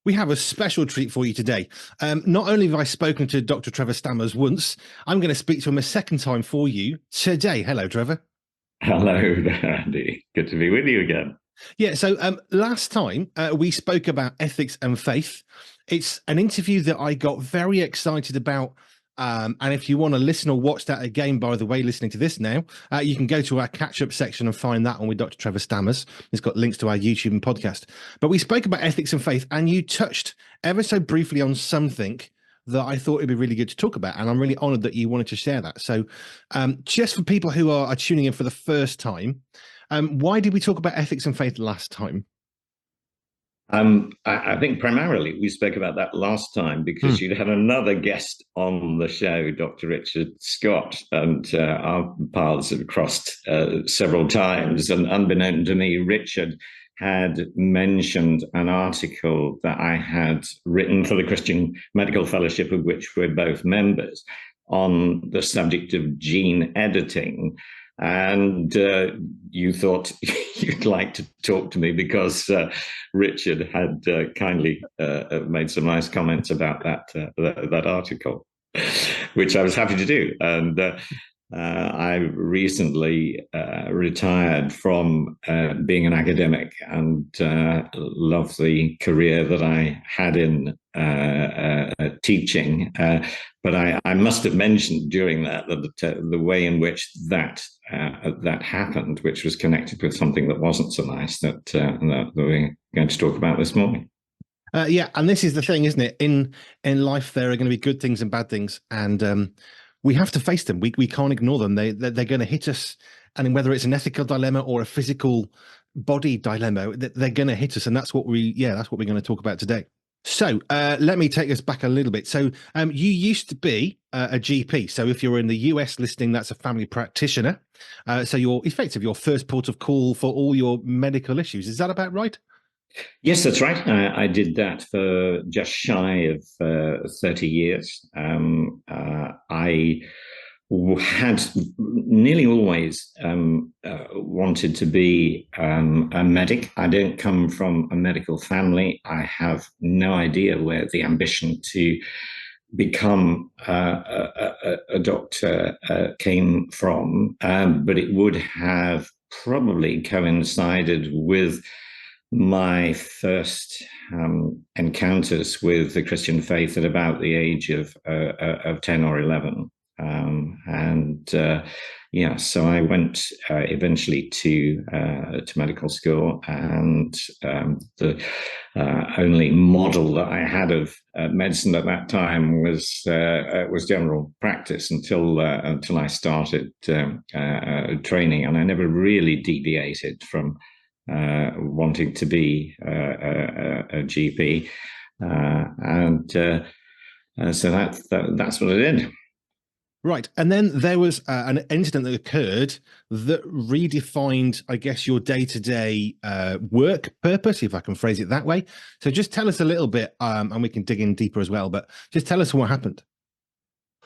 We have a special treat for you today. Not only have I spoken to Dr. Trevor Stammers once, I'm going to speak to him a second time for you today. Hello, Trevor. Hello there, Andy. Good to be with you again. Yeah, so last time we spoke about ethics and faith. It's an interview that I got very excited about. And if you want to listen or watch that again, by the way, listening to this now, you can go to our catch up section and find that one with Dr. Trevor Stammers. It's got links to our YouTube and podcast. But we spoke about ethics and faith, and you touched ever so briefly on something that I thought it'd be really good to talk about. And I'm really honored that you wanted to share that. So, just for people who are tuning in for the first time, why did we talk about ethics and faith last time? I think primarily we spoke about that last time Hmm. because you'd had another guest on the show, Dr. Richard Scott, and our paths have crossed several times. And unbeknown to me, Richard had mentioned an article that I had written for the Christian Medical Fellowship, of which we're both members, on the subject of gene editing. And you thought you'd like to talk to me because Richard had kindly made some nice comments about that article, which I was happy to do. And I recently retired from being an academic and love the career that I had in teaching. But I must have mentioned during that the way in which that happened, which was connected with something that wasn't so nice, that we're going to talk about this morning. Yeah, and this is the thing, isn't it? In life, there are going to be good things and bad things, and we have to face them. We can't ignore them. They're going to hit us, and whether it's an ethical dilemma or a physical body dilemma, they're going to hit us, and that's what we're going to talk about today. So let me take us back a little bit. So you used to be a GP. So if you're in the US listening, that's a family practitioner. So you're effective, your first port of call for all your medical issues. Is that about right? Yes, that's right. I did that for just shy of 30 years. I had nearly always wanted to be a medic. I don't come from a medical family. I have no idea where the ambition to become a doctor came from, but it would have probably coincided with my first encounters with the Christian faith at about the age of 10 or 11. And yeah, so I went eventually to medical school, and the only model that I had of medicine at that time was general practice until I started training, and I never really deviated from wanting to be a GP, and so that's what I did. Right. And then there was an incident that occurred that redefined, I guess, your day to day work purpose, if I can phrase it that way. So just tell us a little bit, and we can dig in deeper as well, but just tell us what happened.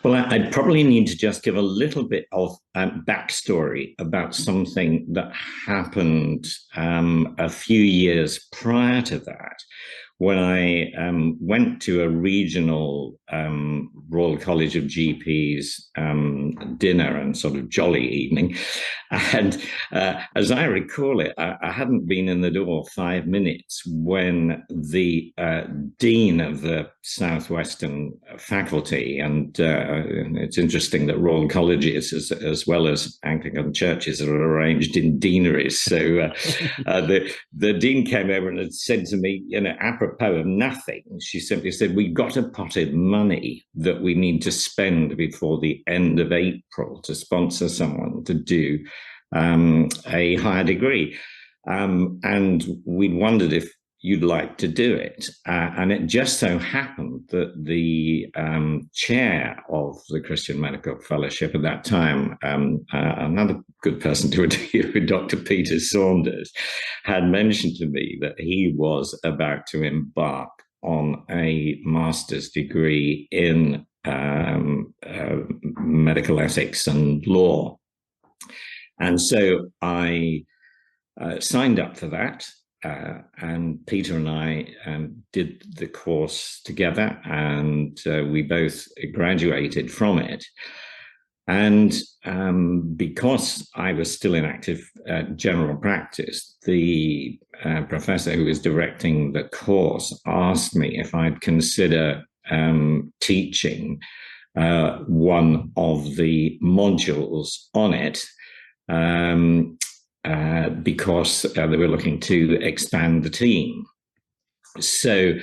Well, I'd probably need to just give a little bit of backstory about something that happened a few years prior to that, when I went to a regional Royal College of GPs dinner and sort of jolly evening. And as I recall it, I hadn't been in the door 5 minutes when the dean of the Southwestern faculty, and it's interesting that Royal Colleges, as well as Anglican churches, are arranged in deaneries. So the dean came over and had said to me, apropos of nothing, she simply said, "We got a pot of money that we need to spend before the end of April to sponsor someone to do a higher degree. And we wondered if you'd like to do it." And it just so happened that the chair of the Christian Medical Fellowship at that time, another good person to interview, Dr. Peter Saunders, had mentioned to me that he was about to embark on a master's degree in medical ethics and law. And so I signed up for that. and Peter and I did the course together, and we both graduated from it. And because I was still in active general practice, the professor who was directing the course asked me if I'd consider teaching one of the modules on it, because they were looking to expand the team. So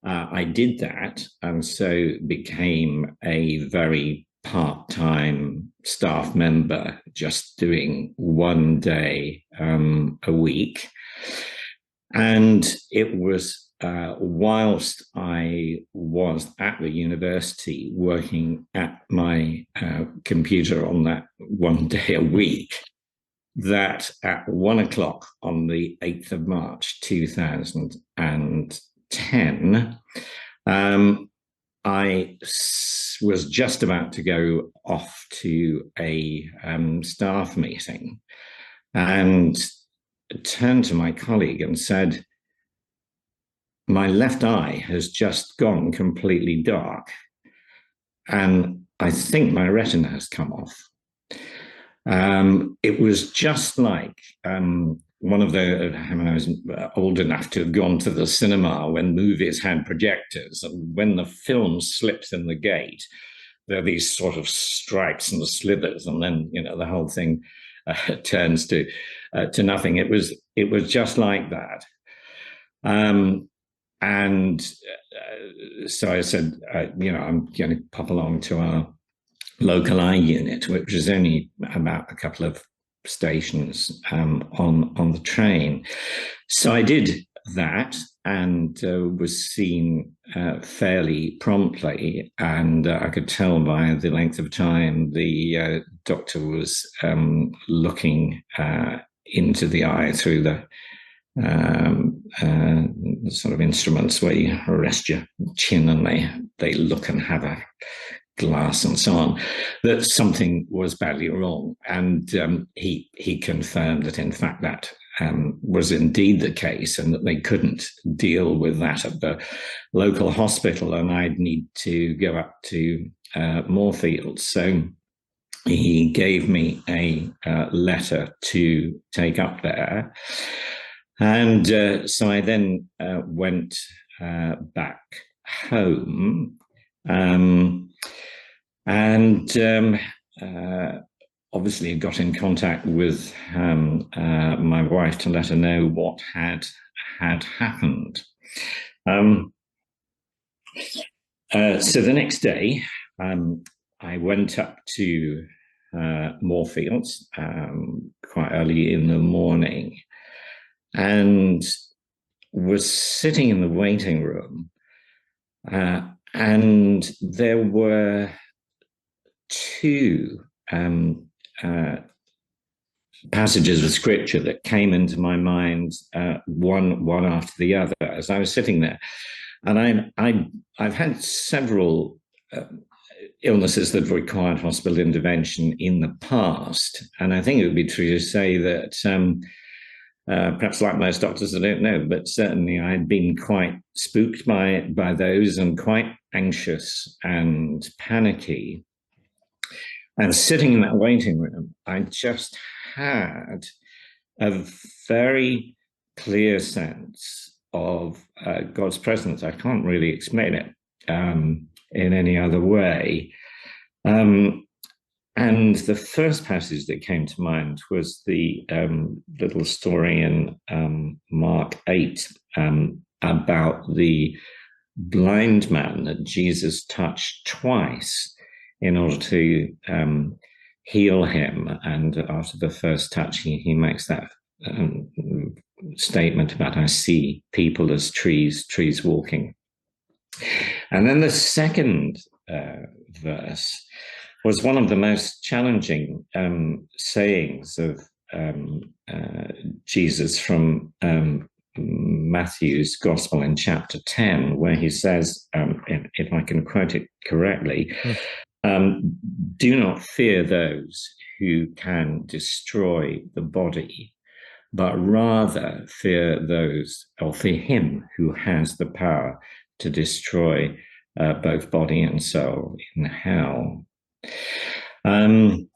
I did that, and so became a very part-time staff member, just doing one day a week. And it was whilst I was at the university working at my computer on that one day a week, that at 1 o'clock on the 8th of March 2010, I was just about to go off to a staff meeting and turned to my colleague and said, my left eye has just gone completely dark, and I think my retina has come off. It was just like one of the, I mean, I was old enough to have gone to the cinema when movies had projectors, and when the film slips in the gate, there are these sort of stripes and slithers, and then, you know, the whole thing turns to nothing. It was just like that. So I said, you know, I'm going to pop along to our local eye unit, which is only about a couple of stations on the train. So I did that, and was seen fairly promptly, and I could tell by the length of time the doctor was looking into the eye through the sort of instruments where you rest your chin and they look and have a glass and so on, that something was badly wrong. And he confirmed that, in fact, that was indeed the case, and that they couldn't deal with that at the local hospital, and I'd need to go up to Moorfields. So he gave me a letter to take up there. And so I then went back home, and obviously got in contact with my wife to let her know what had happened. So the next day, I went up to Moorfields quite early in the morning, and was sitting in the waiting room, and there were two passages of scripture that came into my mind, one after the other, as I was sitting there. And I've had several illnesses that required hospital intervention in the past, and I think it would be true to say that perhaps like most doctors, I don't know, but certainly I'd been quite spooked by those, and quite anxious and panicky. And sitting in that waiting room, I just had a very clear sense of God's presence. I can't really explain it in any other way. And the first passage that came to mind was the little story in Mark 8 about the blind man that Jesus touched twice in order to heal him. And after the first touch, he makes that statement about, I see people as trees walking. And then the second verse was one of the most challenging sayings of Jesus from Matthew's Gospel in chapter 10, where he says, if I can quote it correctly, do not fear those who can destroy the body, but rather fear those, or fear him who has the power to destroy both body and soul in hell. And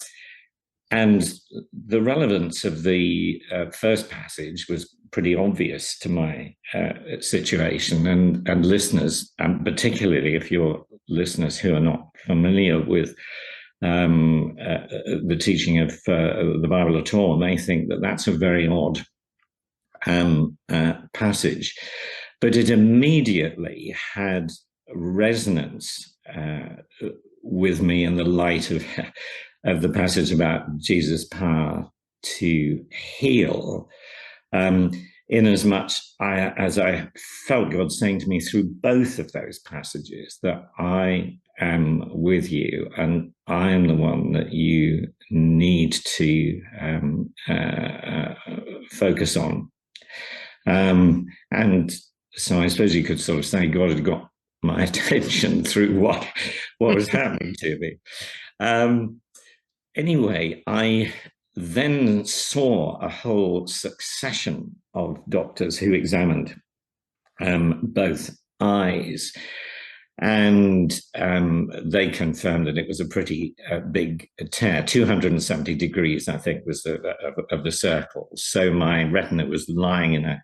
the relevance of the first passage was pretty obvious to my situation, and listeners, particularly if you're listeners who are not familiar with the teaching of the Bible at all, may think that that's a very odd passage, but it immediately had resonance with me in the light of the passage about Jesus' power to heal. Inasmuch as I felt God saying to me through both of those passages that I am with you and I am the one that you need to focus on. And so I suppose you could sort of say God had got my attention through what was happening to me. Anyway, I then saw a whole succession of doctors who examined both eyes, and they confirmed that it was a pretty big tear. 270 degrees, I think, was of the circle. So my retina was lying in a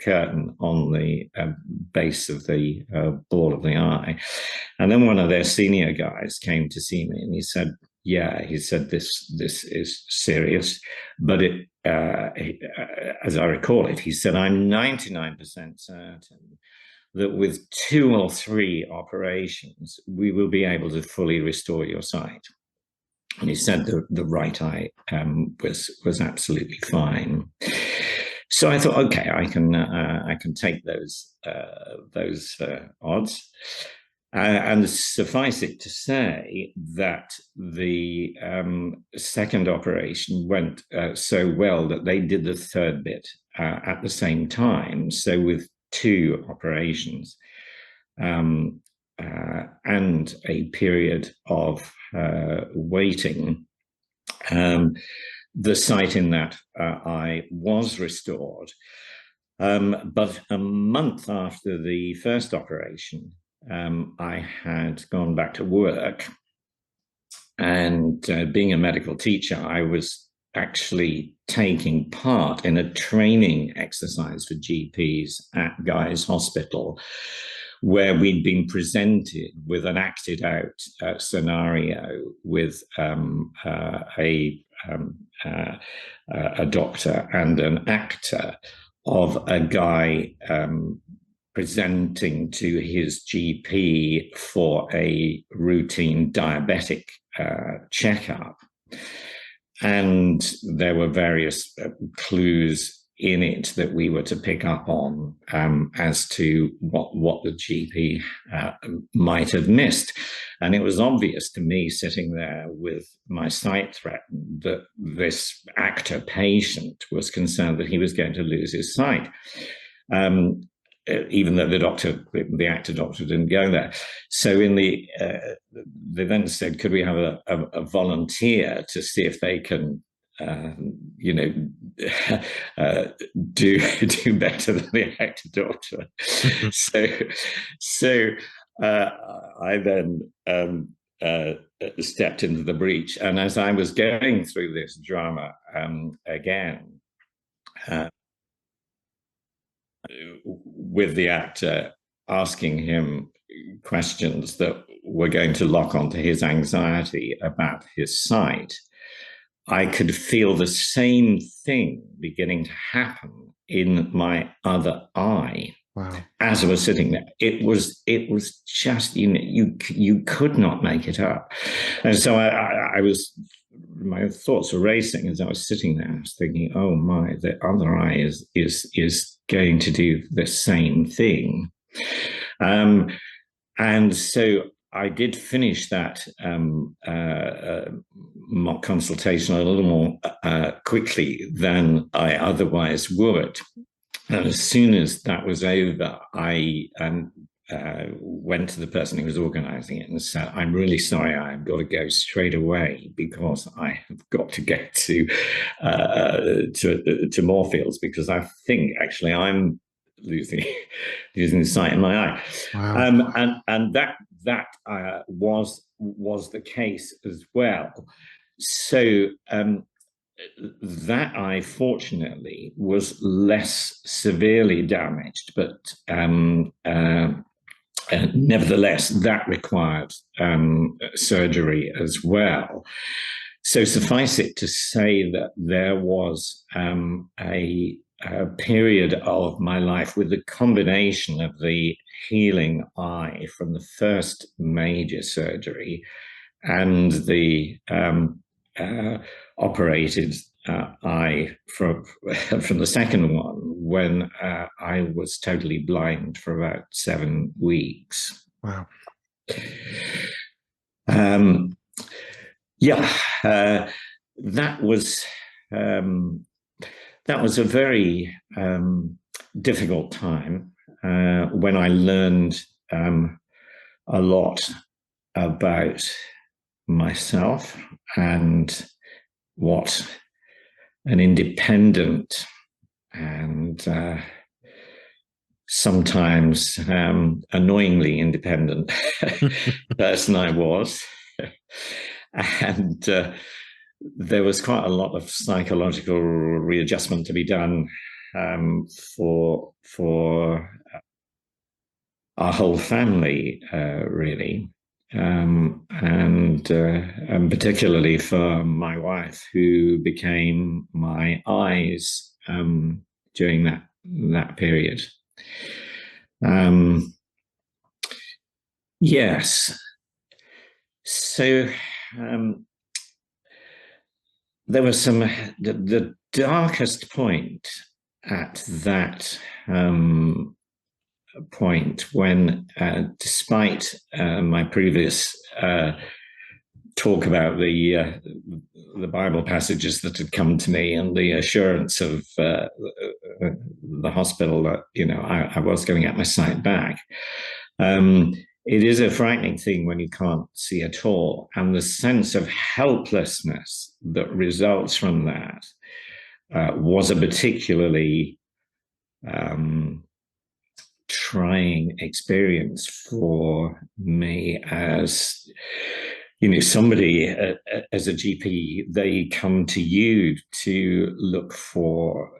curtain on the base of the ball of the eye. And then one of their senior guys came to see me, and he said, this is serious, but as I recall it, he said, I'm 99% certain that with 2 or 3 operations, we will be able to fully restore your sight. And he said the right eye was absolutely fine. So I thought, okay, I can take those odds. And suffice it to say that the second operation went so well that they did the third bit at the same time. So with 2 operations and a period of waiting, the sight in that eye was restored. But a month after the first operation, I had gone back to work, and being a medical teacher, I was actually taking part in a training exercise for GPs at Guy's Hospital, where we'd been presented with an acted out scenario with a doctor and an actor of a guy presenting to his GP for a routine diabetic checkup. And there were various clues in it that we were to pick up on as to what the GP might have missed. And it was obvious to me, sitting there with my sight threatened, that this actor patient was concerned that he was going to lose his sight. Even though the actor doctor didn't go there. So they then said, could we have a volunteer to see if they can, do better than the actor doctor? so I then stepped into the breach, and as I was going through this drama again, with the actor, asking him questions that were going to lock onto his anxiety about his sight, I could feel the same thing beginning to happen in my other eye. Wow. As I was sitting there. It was just, you could not make it up. And so I was, my thoughts were racing as I was sitting there. I was thinking, oh my, the other eye is going to do the same thing. And so I did finish that mock consultation a little more quickly than I otherwise would. And as soon as that was over, I went to the person who was organizing it and said, "I'm really sorry, I've got to go straight away because I have got to get to Moorfields because I think actually I'm losing sight in my eye." Wow. And that was the case as well. So that eye, fortunately, was less severely damaged, but nevertheless, that required surgery as well. So suffice it to say that there was a period of my life with the combination of the healing eye from the first major surgery and the operated eye from the second one when I was totally blind for about 7 weeks. Wow. That was a very difficult time when I learned a lot about myself and what an independent and sometimes annoyingly independent person I was. And there was quite a lot of psychological readjustment to be done for our whole family, really. And particularly for my wife, who became my eyes during that period. Yes. So there was the darkest point at that point when, despite my previous talk about the Bible passages that had come to me and the assurance of the hospital that I was going to get my sight back. It is a frightening thing when you can't see at all, and the sense of helplessness that results from that was a particularly trying experience for me. As somebody as a GP, they come to you to look for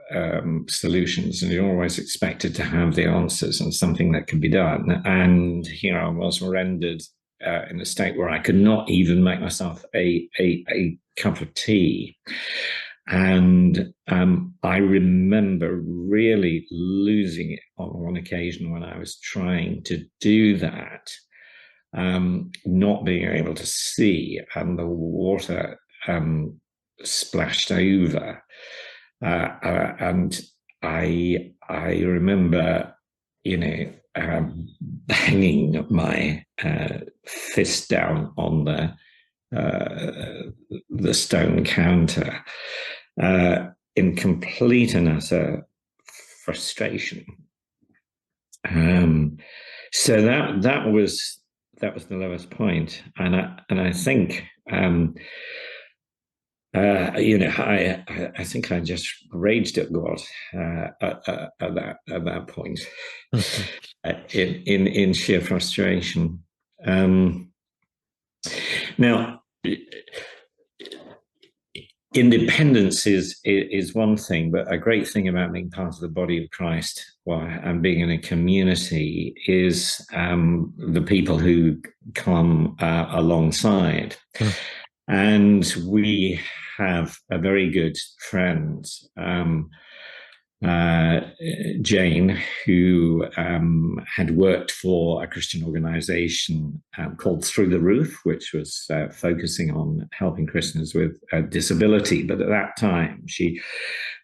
solutions, and you're always expected to have the answers and something that can be done. And here I was rendered in a state where I could not even make myself a cup of tea. And I remember really losing it on one occasion when I was trying to do that, not being able to see, and the water splashed over. And I remember, banging my fist down on the stone counter in complete and utter frustration. So that was the lowest point, and I think I think I just raged at God at that point in sheer frustration. Now, independence is one thing, but a great thing about being part of the body of Christ and being in a community is the people who come alongside. And we have a very good friend, Jane, who had worked for a Christian organization called Through the Roof, which was focusing on helping Christians with disability. But at that time, she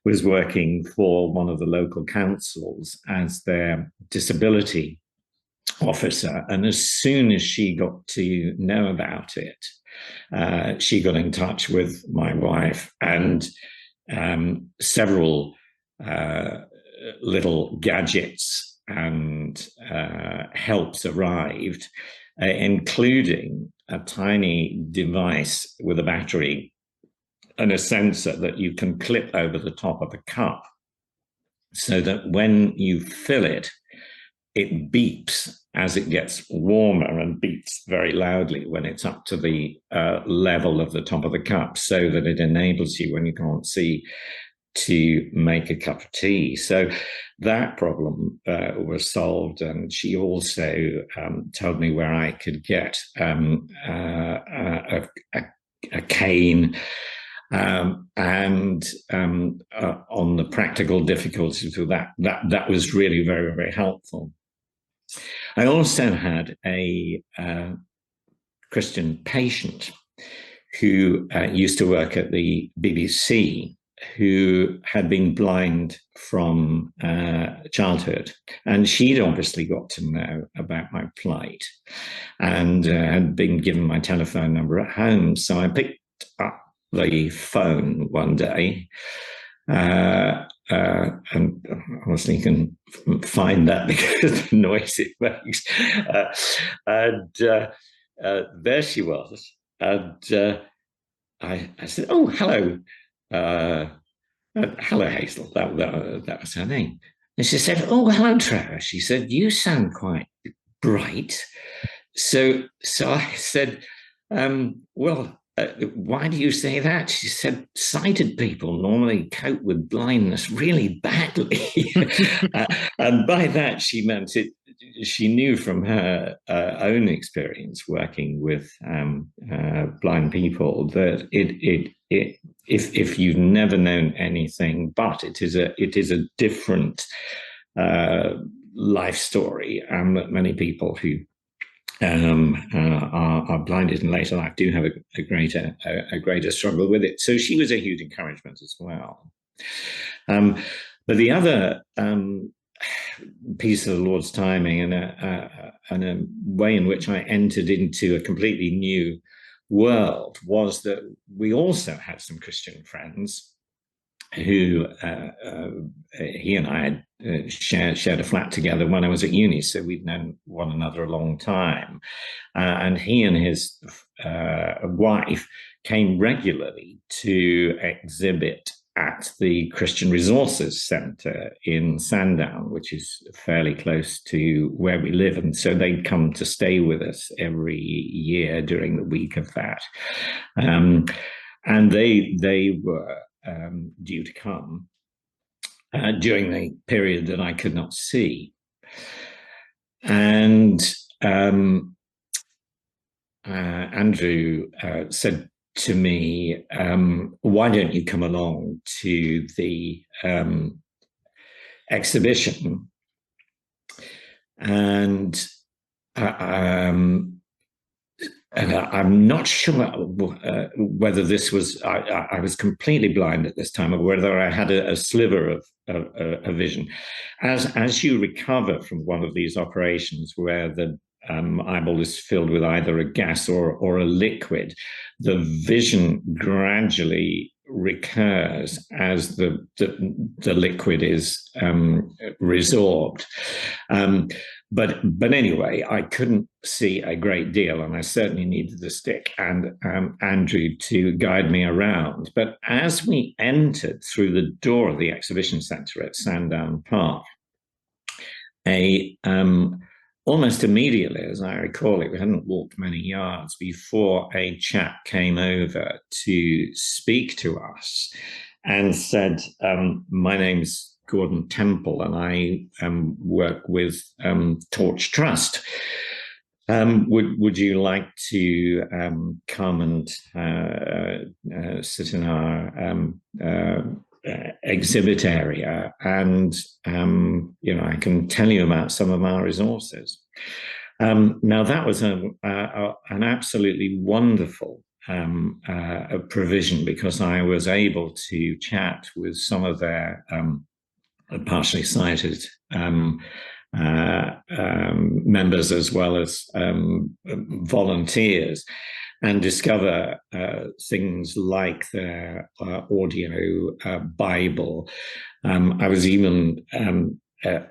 was working for one of the local councils as their disability officer. And as soon as she got to know about it, she got in touch with my wife, and several little gadgets and helps arrived, including a tiny device with a battery and a sensor that you can clip over the top of a cup, so that when you fill it, it beeps as it gets warmer and beeps very loudly when it's up to the level of the top of the cup, so that it enables you, when you can't see, to make a cup of tea. So that problem was solved. And she also told me where I could get a cane, and on the practical difficulties with that was really very, very helpful. I also had a Christian patient who used to work at the BBC, who had been blind from childhood. And she'd obviously got to know about my plight and had been given my telephone number at home. So I picked up the phone one day, and honestly, you can find that because of the noise it makes. And there she was. And I said, "Oh, hello. Hello, Hazel." That was her name. And she said, "Oh, hello, Trevor." She said, "You sound quite bright." So I said, "Well, why do you say that?" She said, "Sighted people normally cope with blindness really badly." And by that, she meant it. She knew from her own experience working with blind people that if you've never known anything, but it is a different life story, and that many people who are blinded in later life do have a greater struggle with it. So she was a huge encouragement as well. But the other piece of the Lord's timing, and a way in which I entered into a completely new world, was that we also had some Christian friends who he and I had shared a flat together when I was at uni, so we'd known one another a long time. And he and his wife came regularly to exhibit at the Christian Resources Centre in Sandown, which is fairly close to where we live. And so they'd come to stay with us every year during the week of that. And they were due to come during the period that I could not see. And Andrew said to me, "Why don't you come along to the exhibition?" And I'm not sure whether this was, I was completely blind at this time, or whether I had a sliver of a vision. As you recover from one of these operations where the eyeball is filled with either a gas or a liquid, the vision gradually recurs as the liquid is resorbed. But anyway, I couldn't see a great deal, and I certainly needed the stick and Andrew to guide me around. But as we entered through the door of the exhibition centre at Sandown Park, almost immediately, as I recall it, we hadn't walked many yards before a chap came over to speak to us and said, "My name's Gordon Temple, and I work with Torch Trust. Would you like to come and sit in our exhibit area, and I can tell you about some of our resources." Now that was an absolutely wonderful provision, because I was able to chat with some of their partially sighted members, as well as volunteers, and discover things like their audio Bible. I was even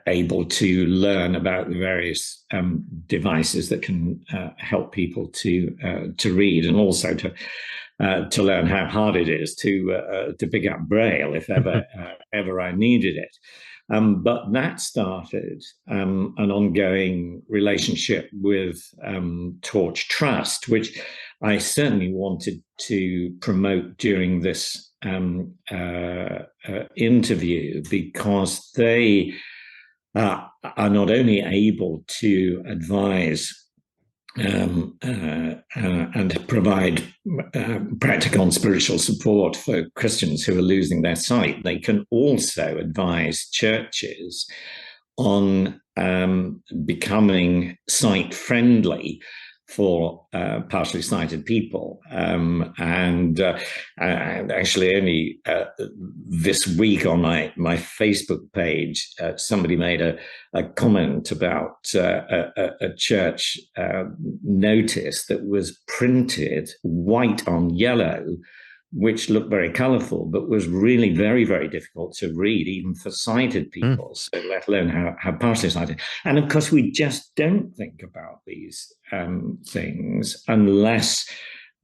able to learn about the various devices that can help people to read, and also to learn how hard it is to pick up Braille if ever I needed it. But that started an ongoing relationship with Torch Trust, which I certainly wanted to promote during this interview, because they are not only able to advise and provide practical and spiritual support for Christians who are losing their sight, they can also advise churches on becoming sight friendly for partially sighted people. And actually only this week on my Facebook page, somebody made a comment about a church notice that was printed white on yellow, which looked very colourful, but was really very, very difficult to read, even for sighted people, so let alone how partially sighted. And of course, we just don't think about these things unless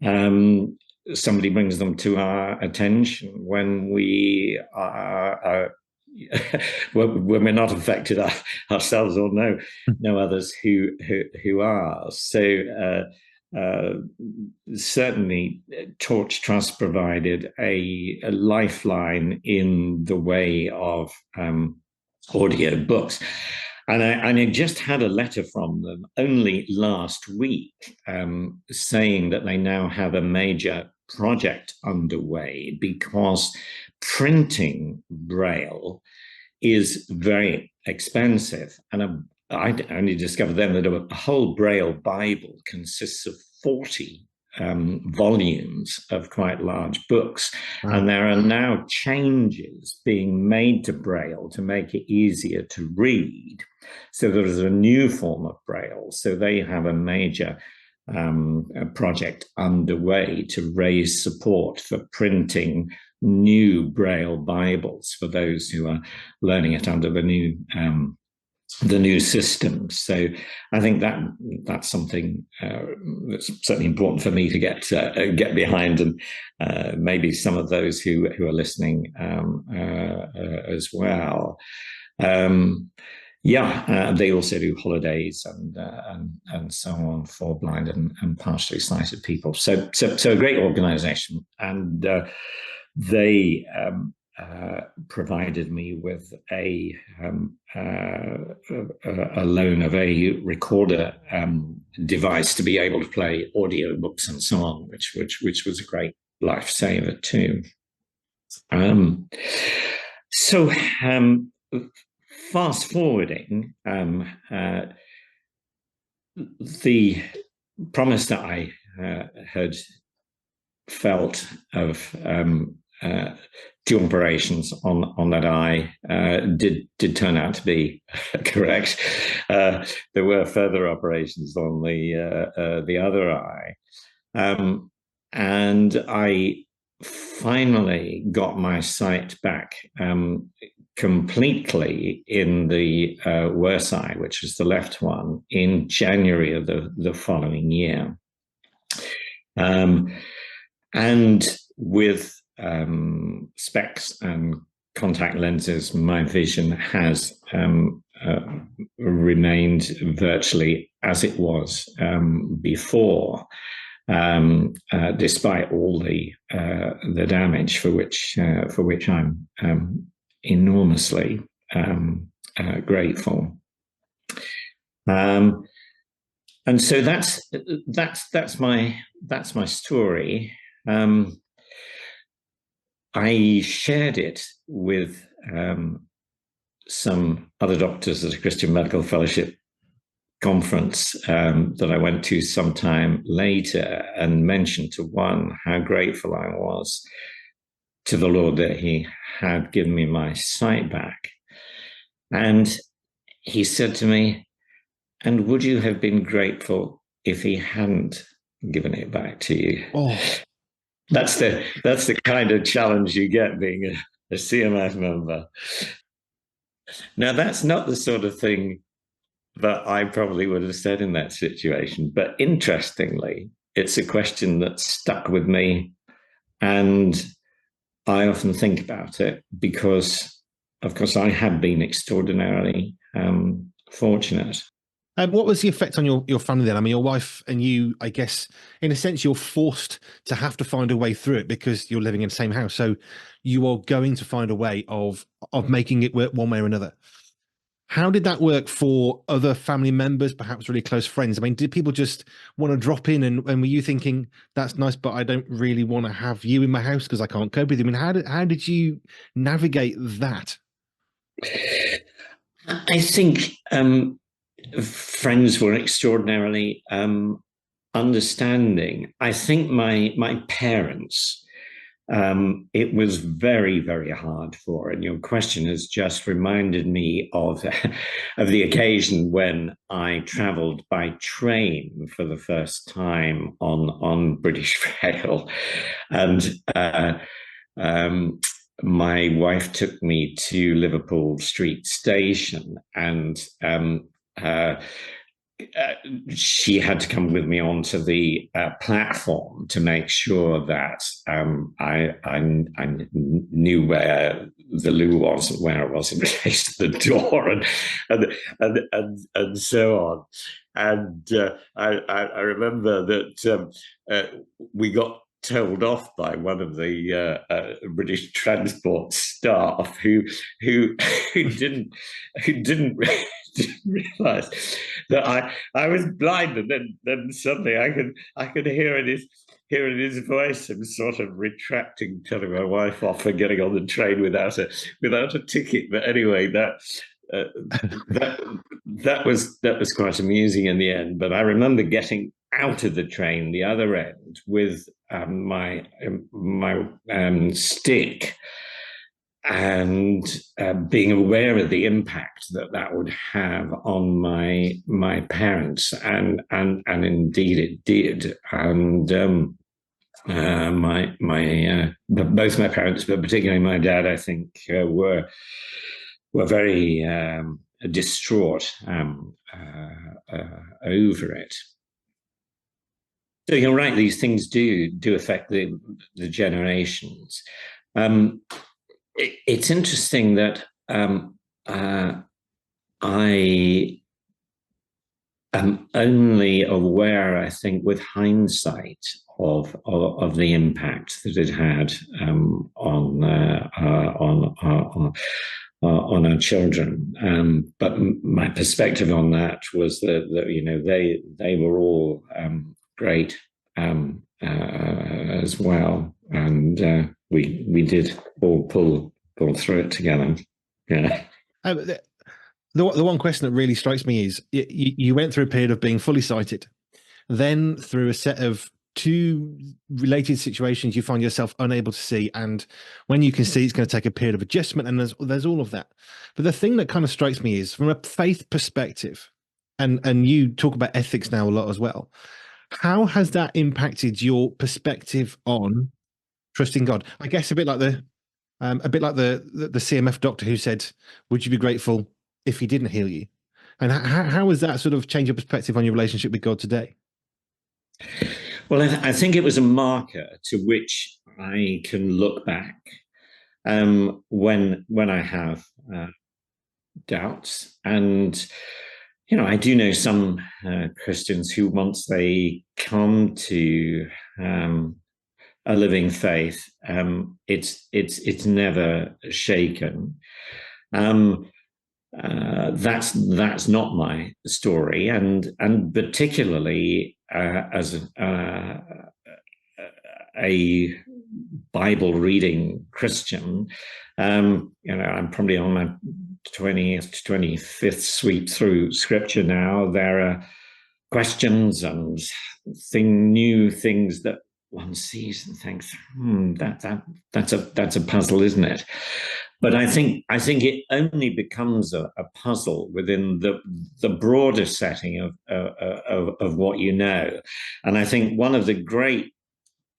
somebody brings them to our attention when we are when we're not affected ourselves, or know others who are. So certainly Torch Trust provided a lifeline in the way of audio books. And I just had a letter from them only last week saying that they now have a major project underway, because printing Braille is very expensive. And I only discovered then that a whole Braille Bible consists of 40 volumes of quite large books. Wow. And there are now changes being made to Braille to make it easier to read. So there is a new form of Braille. So they have a major project underway to raise support for printing new Braille Bibles for those who are learning it under the new system. So I think that's something that's certainly important for me to get behind, and maybe some of those who are listening as well. They also do holidays and so on for blind and partially sighted people. So a great organization, and they provided me with a loan of a recorder device to be able to play audio books and so on, which was a great lifesaver too. So fast forwarding, the promise that I had felt of 2 operations on that eye did turn out to be correct. There were further operations on the other eye, and I finally got my sight back completely in the worse eye, which is the left one, in January of the following year. And with specs and contact lenses, my vision has remained virtually as it was before, despite all the damage for which I'm enormously grateful. And so that's my story. I shared it with some other doctors at a Christian Medical Fellowship conference that I went to sometime later, and mentioned to one how grateful I was to the Lord that he had given me my sight back. And he said to me, "And would you have been grateful if he hadn't given it back to you?" Oh. That's the kind of challenge you get being a CMF member. Now, that's not the sort of thing that I probably would have said in that situation. But interestingly, it's a question that stuck with me. And I often think about it because, of course, I have been extraordinarily fortunate. What was the effect on your family then? I mean, your wife and you, I guess, in a sense, you're forced to have to find a way through it because you're living in the same house. So you are going to find a way of making it work one way or another. How did that work for other family members, perhaps really close friends? I mean, did people just want to drop in and were you thinking, that's nice, but I don't really want to have you in my house because I can't cope with you? I mean, how did you navigate that? I think friends were extraordinarily understanding. I think my parents, it was very, very hard for. And your question has just reminded me of of the occasion when I travelled by train for the first time on British Rail, and um, my wife took me to Liverpool Street Station, and uh, uh, she had to come with me onto the platform to make sure that I knew where the loo was and where it was in relation to the door, and so on. And I remember that we got told off by one of the British transport staff who who didn't who didn't didn't realise that I was blind, and then suddenly I could hear in his voice him sort of retracting, telling my wife off for getting on the train without a ticket. But anyway, uh, that that was quite amusing in the end. But I remember getting out of the train the other end with my stick, and being aware of the impact that that would have on my parents, and indeed it did. And both my parents, but particularly my dad, I think were very distraught over it. So you're right; these things do affect the generations. Um, it's interesting that I am only aware, I think, with hindsight of the impact that it had on our children. But my perspective on that was that you know they were all great as well, and we did all pull through it together. Yeah. The one question that really strikes me is you went through a period of being fully sighted, then through a set of two related situations, you find yourself unable to see. And when you can see, it's going to take a period of adjustment, and there's all of that. But the thing that kind of strikes me is from a faith perspective, and you talk about ethics now a lot as well. How has that impacted your perspective on trusting God? I guess a bit like the CMF doctor who said, "Would you be grateful if he didn't heal you?" And how has that sort of changed your perspective on your relationship with God today? Well, I think it was a marker to which I can look back when I have doubts. And you know, I do know some Christians who, once they come to a living faith, it's never shaken. Um, that's not my story, and particularly as a Bible reading Christian, you know, I'm probably on my 20th, 25th sweep through Scripture now. There are questions and new things that one sees and thinks, that's a puzzle, isn't it? But I think it only becomes a puzzle within the broader setting of what you know. And I think one of the great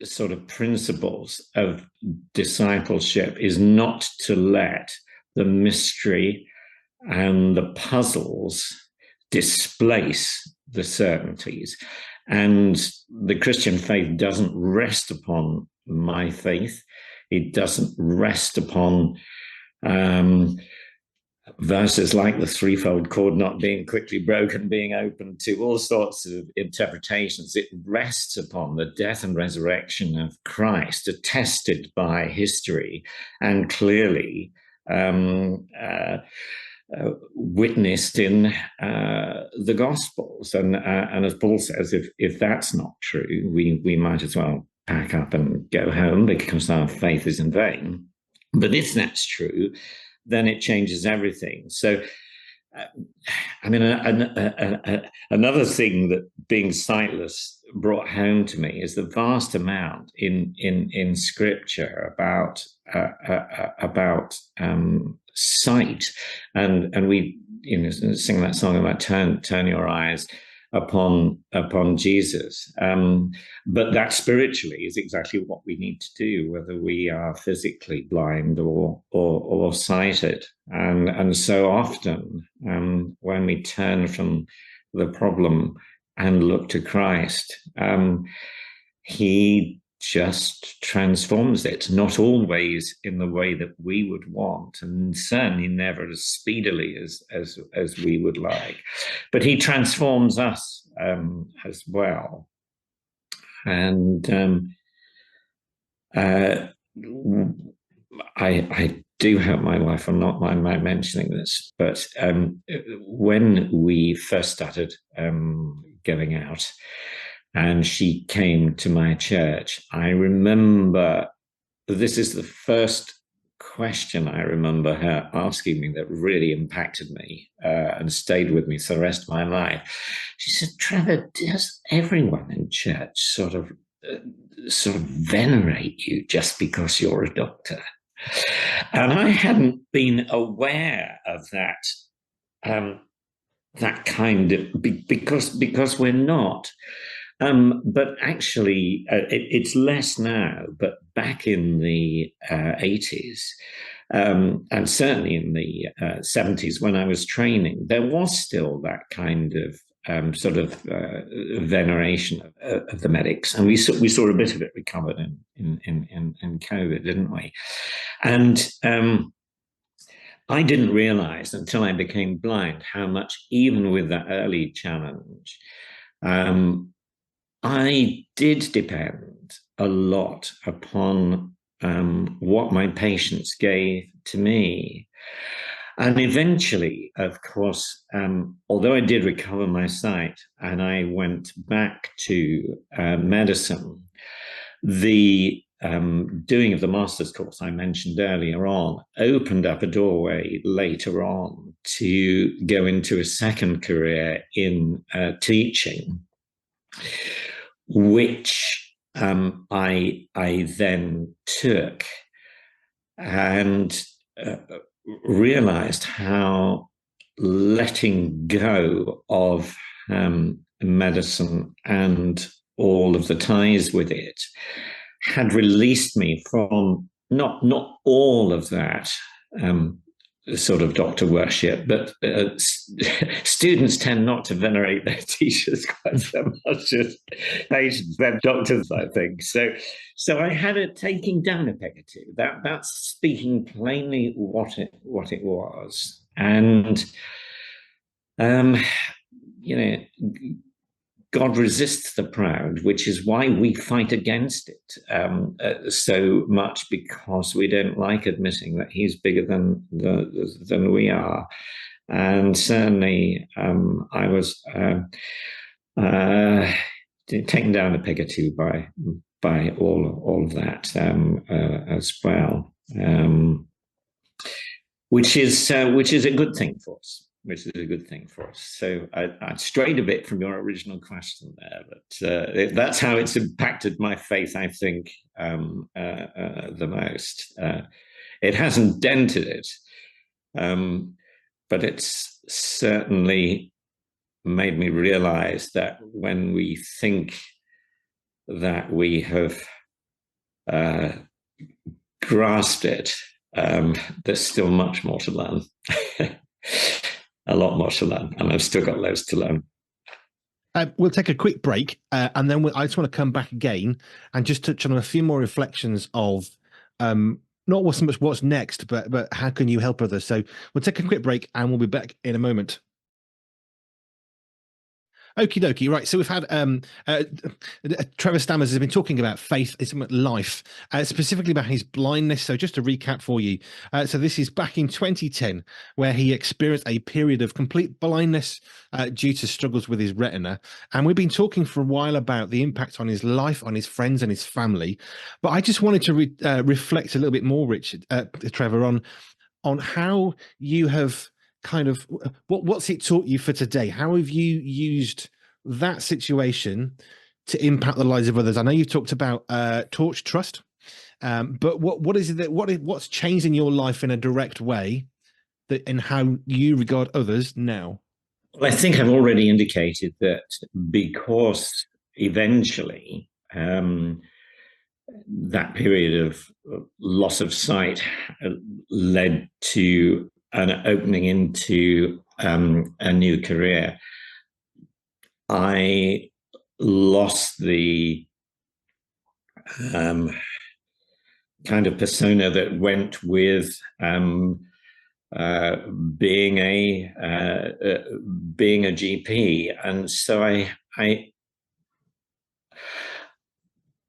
sort of principles of discipleship is not to let the mystery and the puzzles displace the certainties. And the Christian faith doesn't rest upon my faith. It doesn't rest upon verses like the threefold cord not being quickly broken, being open to all sorts of interpretations. It rests upon the death and resurrection of Christ, attested by history and clearly witnessed in the Gospels. And as Paul says, if that's not true, we might as well pack up and go home because our faith is in vain. But if that's true, then it changes everything. So, I mean, another thing that being sightless brought home to me is the vast amount in Scripture about sight, and we sing that song about turn your eyes upon Jesus. But that spiritually is exactly what we need to do, whether we are physically blind or sighted. And so often, when we turn from the problem and look to Christ, he just transforms it, not always in the way that we would want, and certainly never as speedily as we would like, but he transforms us as well. And I do hope my wife will not mind my mentioning this, but when we first started going out, and she came to my church, I remember, this is the first question I remember her asking me that really impacted me and stayed with me for the rest of my life. She said, "Trevor, does everyone in church sort of venerate you just because you're a doctor?" And I hadn't been aware of that, that kind of, because we're not. But actually, it's less now. But back in the 80s, and certainly in the 70s, when I was training, there was still that kind of veneration of the medics, and we saw a bit of it recovered in COVID, didn't we? And I didn't realize until I became blind how much, even with that early challenge, I did depend a lot upon what my patients gave to me. And eventually, of course, although I did recover my sight and I went back to medicine, the doing of the master's course I mentioned earlier on opened up a doorway later on to go into a second career in teaching, which I then took, and realized how letting go of medicine and all of the ties with it had released me from not all of that sort of doctor worship, but students tend not to venerate their teachers quite so much as patients than doctors, I think. So I had it taking down a peg or two. That's speaking plainly what it was, and God resists the proud, which is why we fight against it so much, because we don't like admitting that he's bigger than we are. And certainly I was taken down a peg or two by all of that as well, which is a good thing for us. So I strayed a bit from your original question there, but that's how it's impacted my faith, I think, the most. It hasn't dented it, but it's certainly made me realize that when we think that we have grasped it, there's still much more to learn. a lot more to learn, and I've still got loads to learn. We'll take a quick break, and then I just want to come back again and just touch on a few more reflections of not so much what's next, but how can you help others. So we'll take a quick break, and we'll be back in a moment. Okie dokie. Right. So we've had Trevor Stammers has been talking about faith, life, specifically about his blindness. So just to recap for you. So this is back in 2010, where he experienced a period of complete blindness due to struggles with his retina. And we've been talking for a while about the impact on his life, on his friends and his family. But I just wanted to reflect a little bit more, Trevor, on how you have kind of what's it taught you for today? How have you used that situation to impact the lives of others? I know you've talked about Torch Trust, but what is it that what's changed in your life in a direct way that in how you regard others now? Well, I think I've already indicated that because eventually that period of loss of sight led to an opening into a new career. I lost the kind of persona that went with being a GP, and so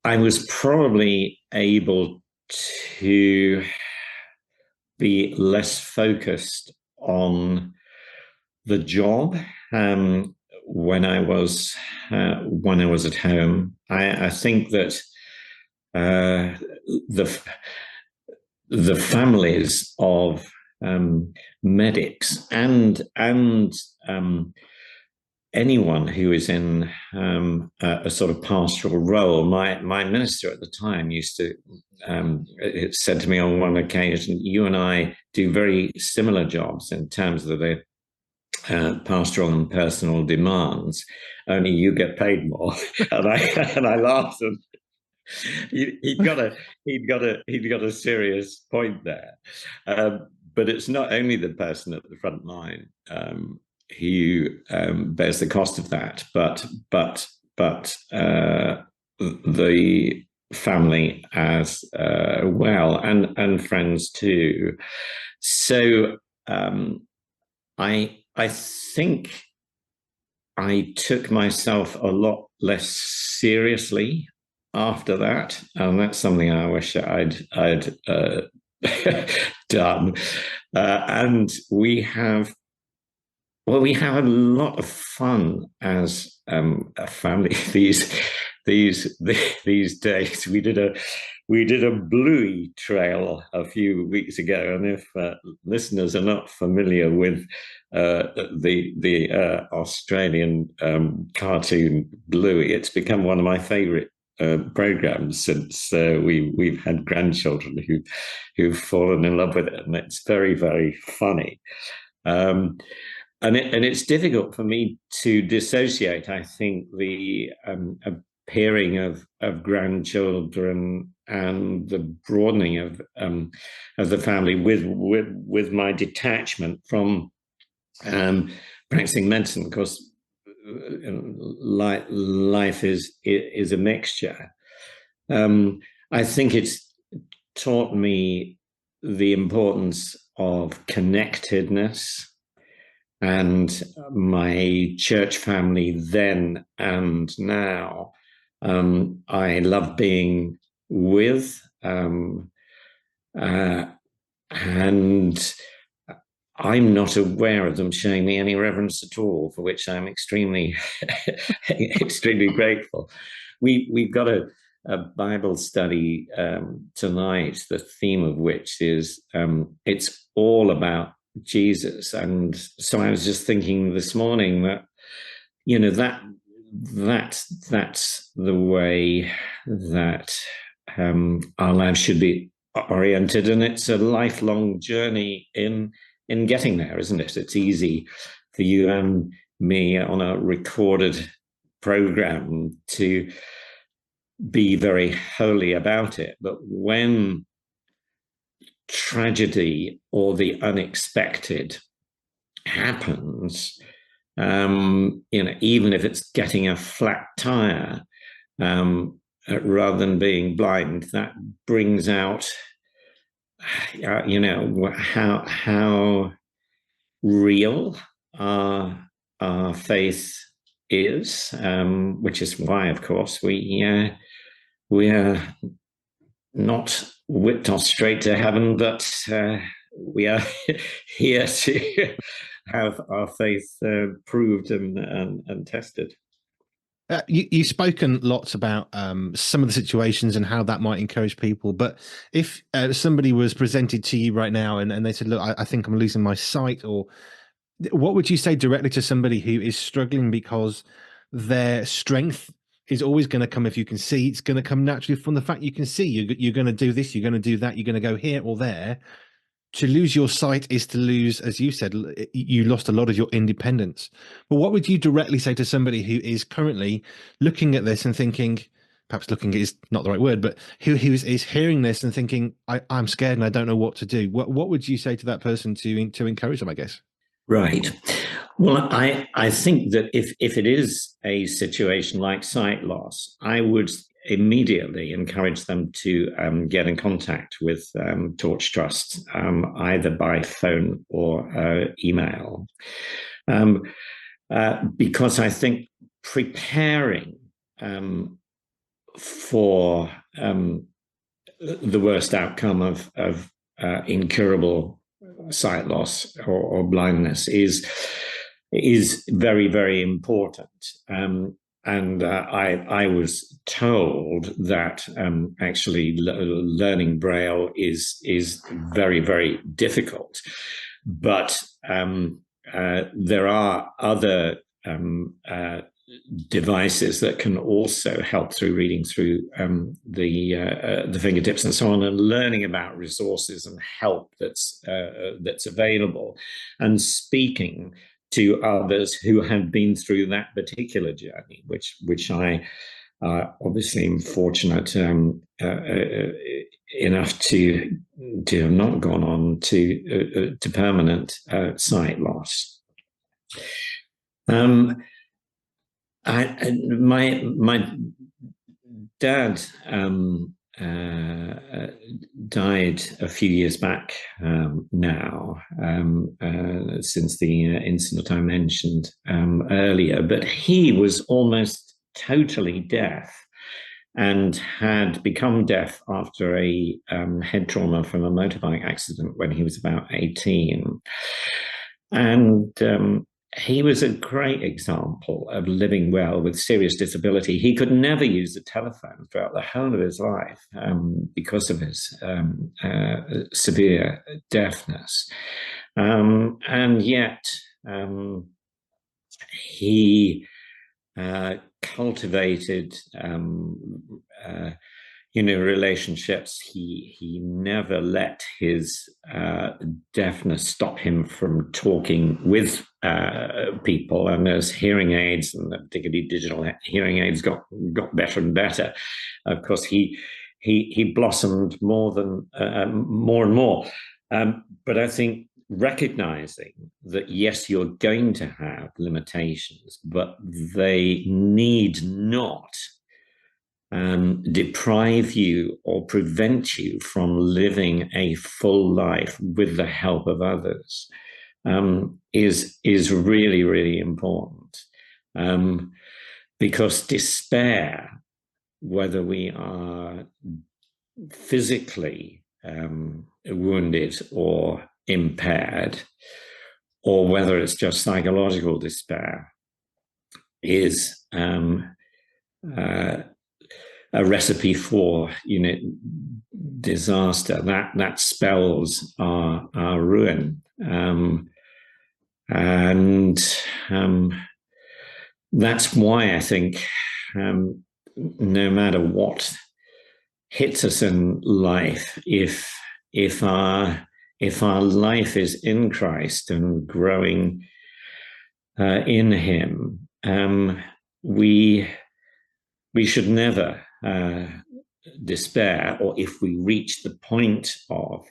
I was probably able to be less focused on the job when I was at home. I think that the families of medics and anyone who is in a sort of pastoral role. My minister at the time used to it said to me on one occasion, "You and I do very similar jobs in terms of the pastoral and personal demands. Only you get paid more." and I laughed, and he'd got a serious point there. But it's not only the person at the front line who bears the cost of that, but the family as well, and friends too. So I think I took myself a lot less seriously after that, and that's something I wish I'd done. And we have a lot of fun as a family these days. We did a Bluey trail a few weeks ago, and if listeners are not familiar with the Australian cartoon Bluey, it's become one of my favourite programs since we've had grandchildren who've fallen in love with it, and it's very, very funny. And it's difficult for me to dissociate, I think, the appearing of grandchildren and the broadening of the family with my detachment from practicing medicine, because life is a mixture. I think it's taught me the importance of connectedness, and my church family then and now, I love being with, and I'm not aware of them showing me any reverence at all, for which I'm extremely, extremely grateful. We've got a Bible study tonight, the theme of which is it's all about Jesus. And so I was just thinking this morning that, you know, that's the way that our lives should be oriented, and it's a lifelong journey in getting there, isn't it? It's easy for you and me on a recorded program to be very holy about it, but when tragedy or the unexpected happens, even if it's getting a flat tire, rather than being blind, that brings out, how real our faith is, which is why, of course, we are not whipped off straight to heaven, but we are here to have our faith proved and tested. You've spoken lots about some of the situations and how that might encourage people. But if somebody was presented to you right now and they said, look, I think I'm losing my sight, or what would you say directly to somebody who is struggling because their strength is always going to come, if you can see, it's going to come naturally from the fact you can see. You're going to do this, you're going to do that, you're going to go here or there. To lose your sight is to lose, as you said, you lost a lot of your independence. But what would you directly say to somebody who is currently looking at this and thinking, perhaps looking is not the right word, but who is hearing this and thinking, I'm scared and I don't know what to do? What would you say to that person to encourage them, I guess? Right. Well, I think that if it is a situation like sight loss, I would immediately encourage them to get in contact with Torch Trust, either by phone or email, because I think preparing for the worst outcome of incurable sight loss or blindness is very, very important. And I was told that actually learning Braille is very, very difficult, but there are other devices that can also help through reading through the fingertips and so on, and learning about resources and help that's available, and speaking to others who have been through that particular journey, which I obviously am fortunate enough to have not gone on to permanent sight loss. My dad died a few years back now, since the incident I mentioned earlier, but he was almost totally deaf and had become deaf after a head trauma from a motorbike accident when he was about 18. And he was a great example of living well with serious disability. He could never use the telephone throughout the whole of his life because of his severe deafness. And yet he cultivated relationships. He never let his deafness stop him from talking with people. And as hearing aids, and particularly digital hearing aids, got better and better, of course he blossomed more and more. But I think recognizing that, yes, you're going to have limitations, but they need not deprive you or prevent you from living a full life with the help of others, is really, really important. Because despair, whether we are physically wounded or impaired, or whether it's just psychological despair, is a recipe for disaster. That spells our ruin, and that's why I think no matter what hits us in life, if our life is in Christ and growing in Him, we should never despair, or if we reach the point of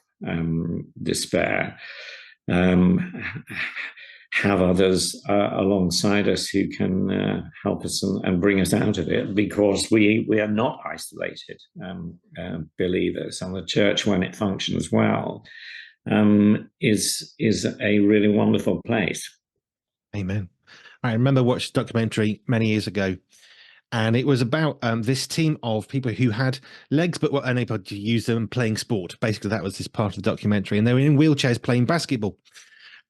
despair, have others alongside us who can help us and bring us out of it, because we are not isolated believers, and the church, when it functions well, is a really wonderful place. Amen. I remember watched a documentary many years ago, and it was about this team of people who had legs but were unable to use them playing sport. Basically, that was this part of the documentary, and they were in wheelchairs playing basketball.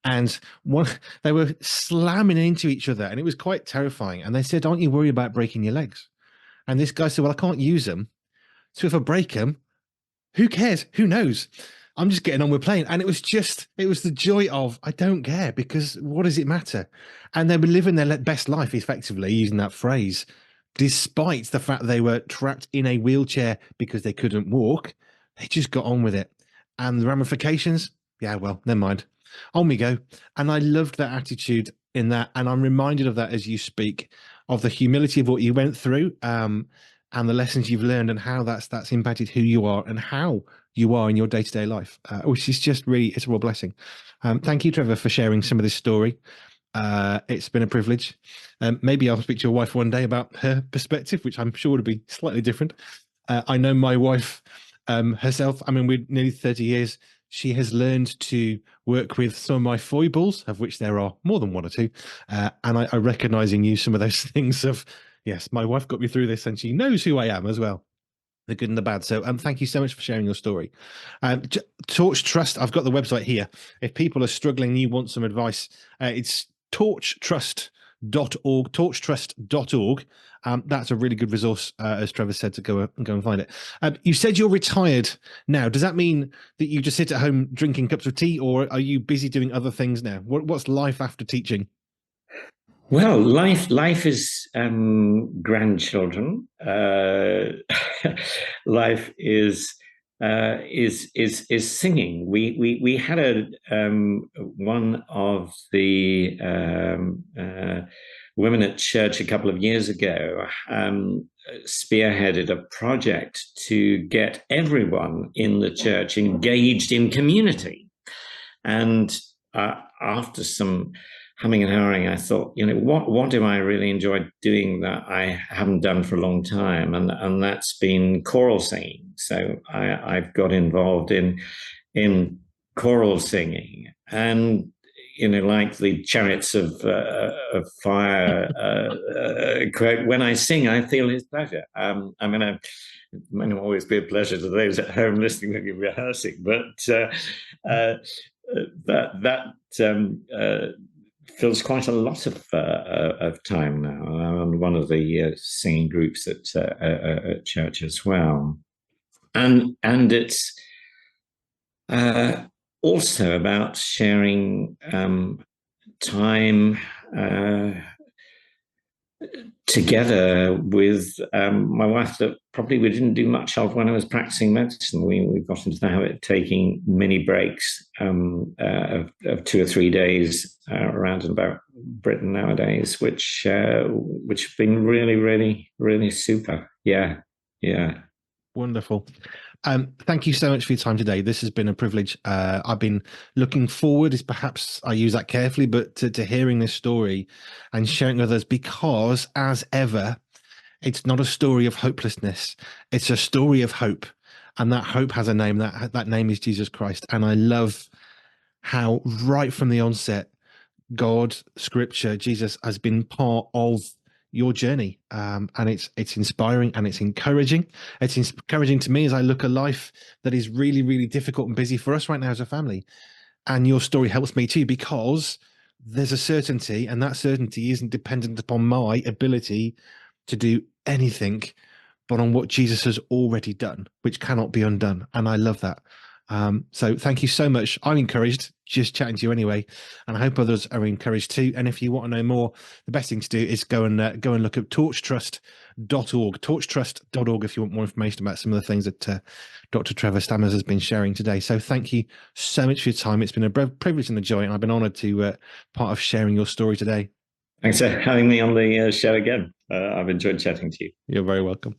And one, they were slamming into each other, and it was quite terrifying. And they said, "Aren't you worried about breaking your legs?" And this guy said, "Well, I can't use them, so if I break them, who cares? Who knows? I'm just getting on with playing." And it was the joy of, I don't care, because what does it matter? And they were living their best life, effectively, using that phrase, despite the fact they were trapped in a wheelchair because they couldn't walk. They just got on with it. And the ramifications, yeah, well, never mind. On we go. And I loved that attitude in that. And I'm reminded of that as you speak, of the humility of what you went through. And the lessons you've learned, and how that's impacted who you are and how you are in your day-to-day life, which is just really, it's a real blessing. Thank you, Trevor, for sharing some of this story. It's been a privilege. Maybe I'll speak to your wife one day about her perspective, which I'm sure would be slightly different. I know my wife herself, I mean, we're nearly 30 years. She has learned to work with some of my foibles, of which there are more than one or two. And I recognize in you some of those things of, yes, my wife got me through this, and she knows who I am as well, the good and the bad. So thank you so much for sharing your story. Torch Trust, I've got the website here. If people are struggling, you want some advice, it's torchtrust.org, torchtrust.org. That's a really good resource, as Trevor said, to go and find it. You said you're retired now. Does that mean that you just sit at home drinking cups of tea, or are you busy doing other things now? What's life after teaching? Well, life is grandchildren. Life is singing. We had one of the women at church a couple of years ago spearheaded a project to get everyone in the church engaged in community. And after some humming and hawing, I thought, what do I really enjoy doing that I haven't done for a long time? And that's been choral singing. So I've got involved in choral singing, and like the Chariots of Fire quote, when I sing, I feel His pleasure. I mean, it may always be a pleasure to those at home listening when you're rehearsing, but that fills quite a lot of time now. I'm on one of the singing groups at church as well, and it's also about sharing time together with my wife, that probably we didn't do much of when I was practicing medicine. We got into the habit of taking mini breaks of 2 or 3 days around and about Britain nowadays, which have been really, really, really super. Yeah. Wonderful. Thank you so much for your time today. This has been a privilege. I've been looking forward, is perhaps I use that carefully, but to hearing this story and sharing with others, because as ever, it's not a story of hopelessness. It's a story of hope. And that hope has a name. That name is Jesus Christ. And I love how right from the onset, God, Scripture, Jesus has been part of your journey, and it's inspiring and it's encouraging. It's encouraging to me as I look at life that is really, really difficult and busy for us right now as a family. And your story helps me too, because there's a certainty, and that certainty isn't dependent upon my ability to do anything, but on what Jesus has already done, which cannot be undone. And I love that. So thank you so much. I'm encouraged just chatting to you anyway, and I hope others are encouraged too. And if you want to know more, the best thing to do is go and look at torchtrust.org, torchtrust.org, if you want more information about some of the things that Dr. Trevor Stammers has been sharing today. So thank you so much for your time. It's been a privilege and a joy, and I've been honored to part of sharing your story today. Thanks for having me on the show again. I've enjoyed chatting to you. You're very welcome.